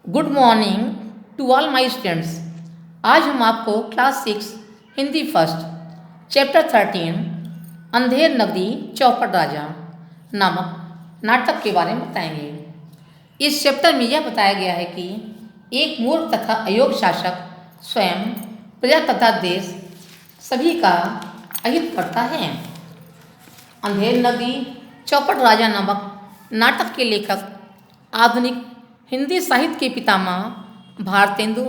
Good morning to all my students. आज हम आपको class 6 Hindi first chapter 13 Andher Nagari चौपट राजा नामक नाटक के बारे में बताएंगे। इस चैप्टर में यह बताया गया है कि एक मूर्ख तथा अयोग्य शासक स्वयं प्रजा तथा देश सभी का अहित करता है। अंधेर नगरी चौपट राजा नामक नाटक के लेखक आधुनिक हिंदी साहित्य के पितामह भारतेंदु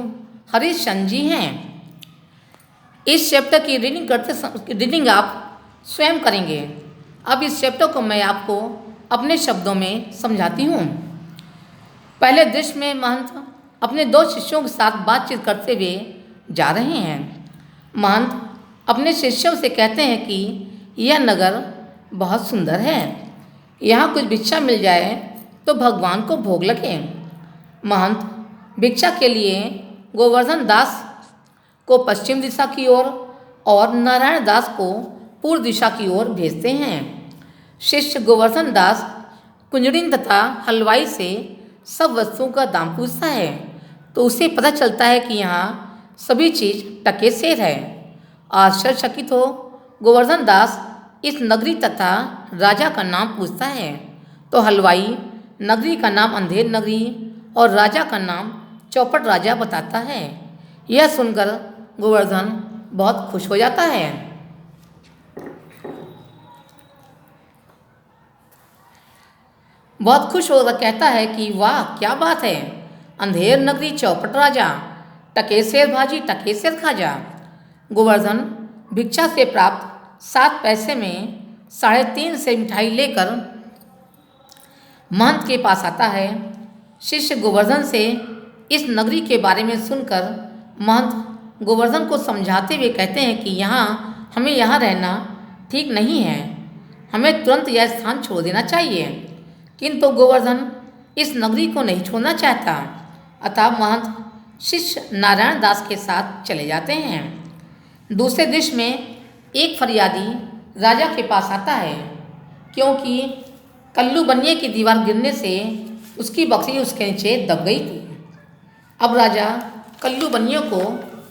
हरिश्चंद्र जी हैं। इस चैप्टर की रीडिंग आप स्वयं करेंगे। अब इस चैप्टर को मैं आपको अपने शब्दों में समझाती हूँ। पहले दृश्य में महंत अपने दो शिष्यों के साथ बातचीत करते हुए जा रहे हैं। महंत अपने शिष्यों से कहते हैं कि यह नगर बहुत सुंदर है, यहाँ कुछ भिक्षा मिल जाए तो भगवान को भोग लगे। महंत भिक्षा के लिए गोवर्धन दास को पश्चिम दिशा की ओर और नारायण दास को पूर्व दिशा की ओर भेजते हैं। शिष्य गोवर्धन दास कुंजड़िन तथा हलवाई से सब वस्तुओं का दाम पूछता है तो उसे पता चलता है कि यहाँ सभी चीज़ टके सेर है। आश्चर्यचकित हो गोवर्धन दास इस नगरी तथा राजा का नाम पूछता है तो हलवाई नगरी का नाम अंधेर नगरी और राजा का नाम चौपट राजा बताता है। यह सुनकर गोवर्धन बहुत खुश हो जाता है। बहुत खुश होकर कहता है कि वाह क्या बात है, अंधेर नगरी चौपट राजा, टकेसेर भाजी टकेसेर खाजा। गोवर्धन भिक्षा से प्राप्त 7 पैसे में 3.5 से मिठाई लेकर महंत के पास आता है। शिष्य गोवर्धन से इस नगरी के बारे में सुनकर महंत गोवर्धन को समझाते हुए कहते हैं कि हमें यहाँ रहना ठीक नहीं है, हमें तुरंत यह स्थान छोड़ देना चाहिए। किंतु गोवर्धन इस नगरी को नहीं छोड़ना चाहता, अतः महंत शिष्य नारायण दास के साथ चले जाते हैं। दूसरे दृश्य में एक फरियादी राजा के पास आता है क्योंकि कल्लू बनिए की दीवार गिरने से उसकी बकरी उसके नीचे दब गई थी। अब राजा कल्लू बनियों को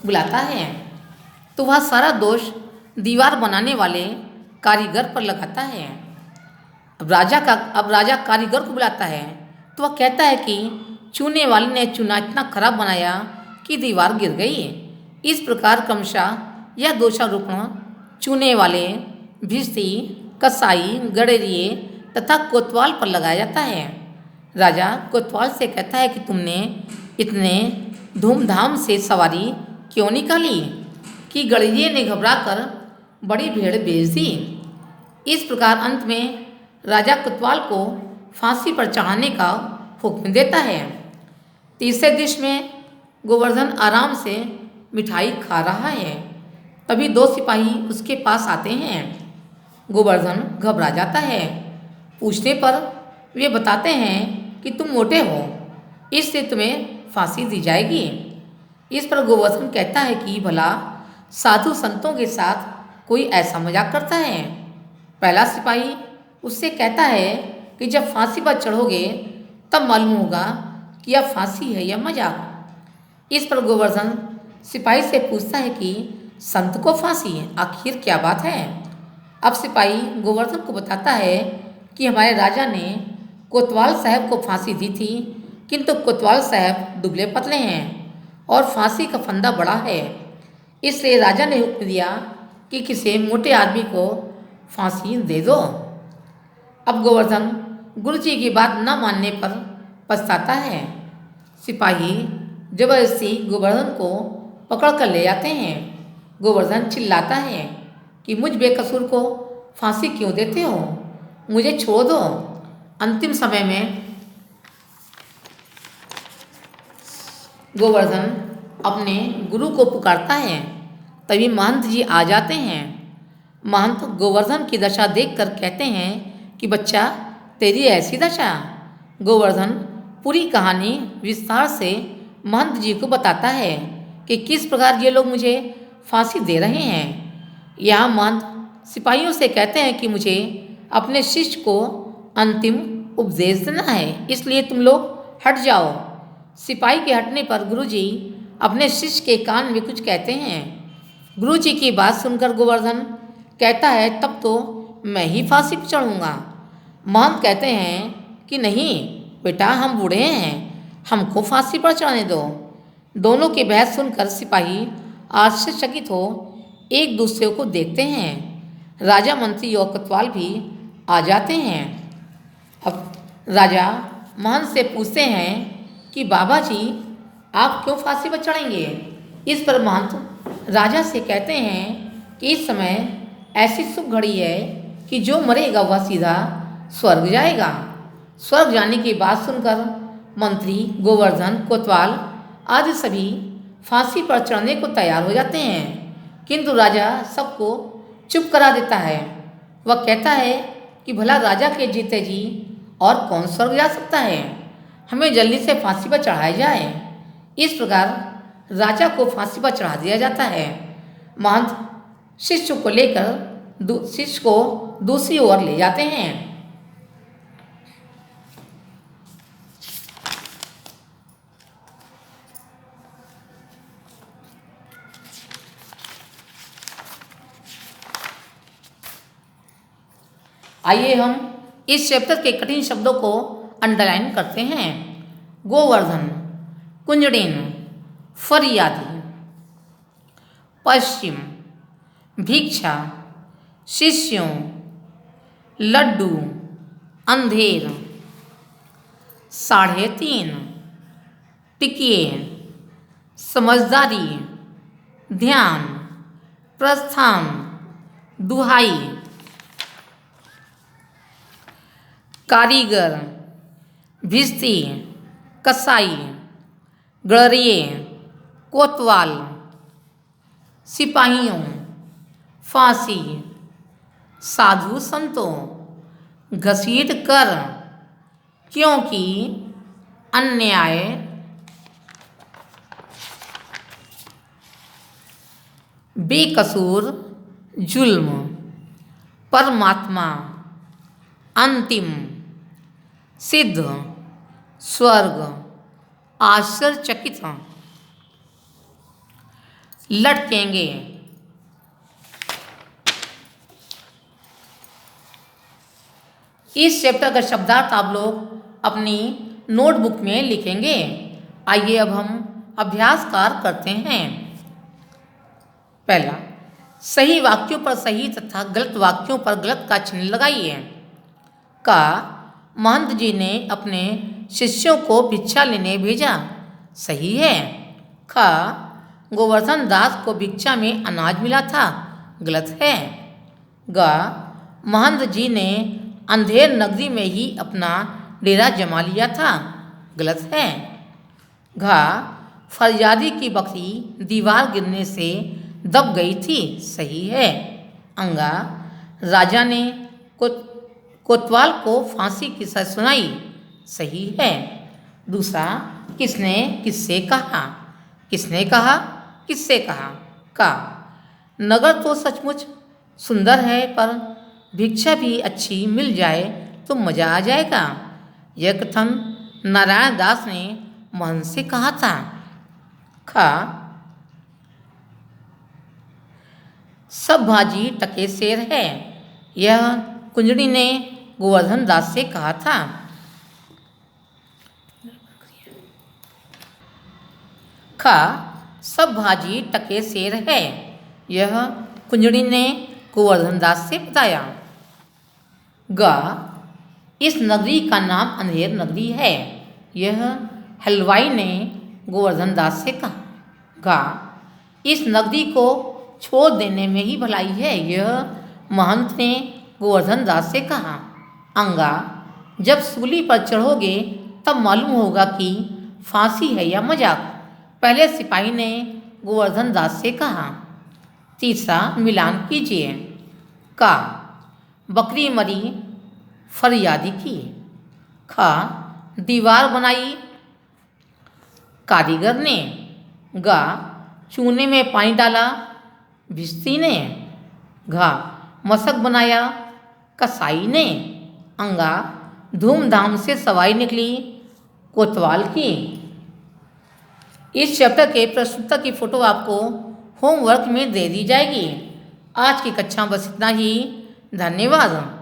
बुलाता है तो वह सारा दोष दीवार बनाने वाले कारीगर पर लगाता है। अब राजा कारीगर को बुलाता है तो वह कहता है कि चूने वाले ने चूना इतना खराब बनाया कि दीवार गिर गई। इस प्रकार क्रमशः यह दोषारोपण चूने वाले, भिस्ती, कसाई, गडेरिए तथा कोतवाल पर लगाया जाता है। राजा कोतवाल से कहता है कि तुमने इतने धूमधाम से सवारी क्यों निकाली कि गडेरिए ने घबराकर बड़ी भीड़ भेज दी। इस प्रकार अंत में राजा कोतवाल को फांसी पर चढ़ाने का हुक्म देता है। तीसरे दृश्य में गोवर्धन आराम से मिठाई खा रहा है, तभी 2 सिपाही उसके पास आते हैं। गोवर्धन घबरा जाता है। पूछने पर वे बताते हैं कि तुम मोटे हो, इससे तुम्हें फांसी दी जाएगी। इस पर गोवर्धन कहता है कि भला साधु संतों के साथ कोई ऐसा मजाक करता है। पहला सिपाही उससे कहता है कि जब फांसी पर चढ़ोगे तब मालूम होगा कि यह फांसी है या मजाक। इस पर गोवर्धन सिपाही से पूछता है कि संत को फांसी, आखिर क्या बात है। अब सिपाही गोवर्धन को बताता है कि हमारे राजा ने कोतवाल साहब को फांसी दी थी, किंतु कोतवाल साहब दुबले पतले हैं और फांसी का फंदा बड़ा है, इसलिए राजा ने हुक्म दिया कि किसी मोटे आदमी को फांसी दे दो। अब गोवर्धन गुरुजी की बात न मानने पर पछताता है। सिपाही जबरदस्ती गोवर्धन को पकड़ कर ले जाते हैं। गोवर्धन चिल्लाता है कि मुझ बेकसूर को फांसी क्यों देते हो, मुझे छोड़ दो। अंतिम समय में गोवर्धन अपने गुरु को पुकारता है, तभी महंत जी आ जाते हैं। महंत गोवर्धन की दशा देखकर कहते हैं कि बच्चा तेरी ऐसी दशा। गोवर्धन पूरी कहानी विस्तार से महंत जी को बताता है कि किस प्रकार ये लोग मुझे फांसी दे रहे हैं। यहाँ महंत सिपाहियों से कहते हैं कि मुझे अपने शिष्य को अंतिम उपदेश देना है, इसलिए तुम लोग हट जाओ। सिपाही के हटने पर गुरुजी अपने शिष्य के कान में कुछ कहते हैं। गुरुजी की बात सुनकर गोवर्धन कहता है, तब तो मैं ही फांसी पर चढ़ूँगा। महंत कहते हैं कि नहीं बेटा, हम बूढ़े हैं, हमको फांसी पर चढ़ने दो। दोनों की बहस सुनकर सिपाही आश्चर्यचकित हो एक दूसरे को देखते हैं। राजा, मंत्री और कोतवाल भी आ जाते हैं। अब राजा महंत से पूछते हैं कि बाबा जी, आप क्यों फांसी पर चढ़ेंगे? इस पर महंत राजा से कहते हैं कि इस समय ऐसी शुभ घड़ी है कि जो मरेगा वह सीधा स्वर्ग जाएगा। स्वर्ग जाने की बात सुनकर मंत्री, गोवर्धन, कोतवाल आदि सभी फांसी पर चढ़ने को तैयार हो जाते हैं, किंतु राजा सबको चुप करा देता है। वह कहता है कि भला राजा के जीते जी और कौन स्वर्ग जा सकता है, हमें जल्दी से फांसी पर चढ़ाया जाए। इस प्रकार राजा को फांसी पर चढ़ा दिया जाता है। महंत शिष्य को लेकर शिष्य को दूसरी ओर ले जाते हैं। आइए हम इस चैप्टर के कठिन शब्दों को अंडरलाइन करते हैं। गोवर्धन, कुंजड़िन, फरियादी, पश्चिम, भिक्षा, शिष्यों, लड्डू, अंधेर, 3.5, टिकिए, समझदारी, ध्यान, प्रस्थान, दुहाई, कारीगर, भिस्ती, कसाई, गड़रिये, कोतवाल, सिपाहियों, फांसी, साधु संतों, घसीट कर, क्योंकि अन्याय, बेकसूर, जुल्म, परमात्मा, अंतिम, सिद्ध, स्वर्ग, आश्चर्यचकित, लटकेंगे। इस चैप्टर का शब्दार्थ आप लोग अपनी नोटबुक में लिखेंगे। आइए अब हम अभ्यास कार्य करते हैं। पहला, सही वाक्यों पर सही तथा गलत वाक्यों पर गलत का चिन्ह लगाइए। का, महंत जी ने अपने शिष्यों को भिक्षा लेने भेजा, सही है। ख, गोवर्धन दास को भिक्षा में अनाज मिला था, गलत है। ग, महंत जी ने अंधेर नगरी में ही अपना डेरा जमा लिया था, गलत है। घ, फरियादी की बकरी दीवार गिरने से दब गई थी, सही है। अंगा, राजा ने कोतवाल को फांसी की सजा सुनाई, सही है। दूसरा, किसने किससे कहा, किसने कहा किससे कहा। का, नगर तो सचमुच सुंदर है, पर भिक्षा भी अच्छी मिल जाए तो मजा आ जाएगा। यह कथन नारायण दास ने महंत से कहा था। खा, सब भाजी टके शेर है, यह कुंजड़ी ने गोवर्धन दास से कहा था। खा, सब भाजी टके शेर है, यह कुंजड़ी ने गोवर्धन दास से बताया। ग, इस नगरी का नाम अंधेर नगरी है, यह हलवाई ने गोवर्धन दास से कहा। गा, इस नगरी को छोड़ देने में ही भलाई है, यह महंत ने गोवर्धन दास से कहा। अंगा, जब सूली पर चढ़ोगे तब मालूम होगा कि फांसी है या मजाक, पहले सिपाही ने गोवर्धन दास से कहा। तीसरा, मिलान कीजिए। का, बकरी मरी, फरियादी की। खा, दीवार बनाई, कारीगर ने। गा, चूने में पानी डाला, भिस्ती ने। घा, मशक बनाया, कसाई ने। अंगा, धूमधाम से सवाई निकली, कोतवाल की। इस चैप्टर के प्रस्तुता की फ़ोटो आपको होमवर्क में दे दी जाएगी। आज की कक्षा बस इतना ही। धन्यवाद।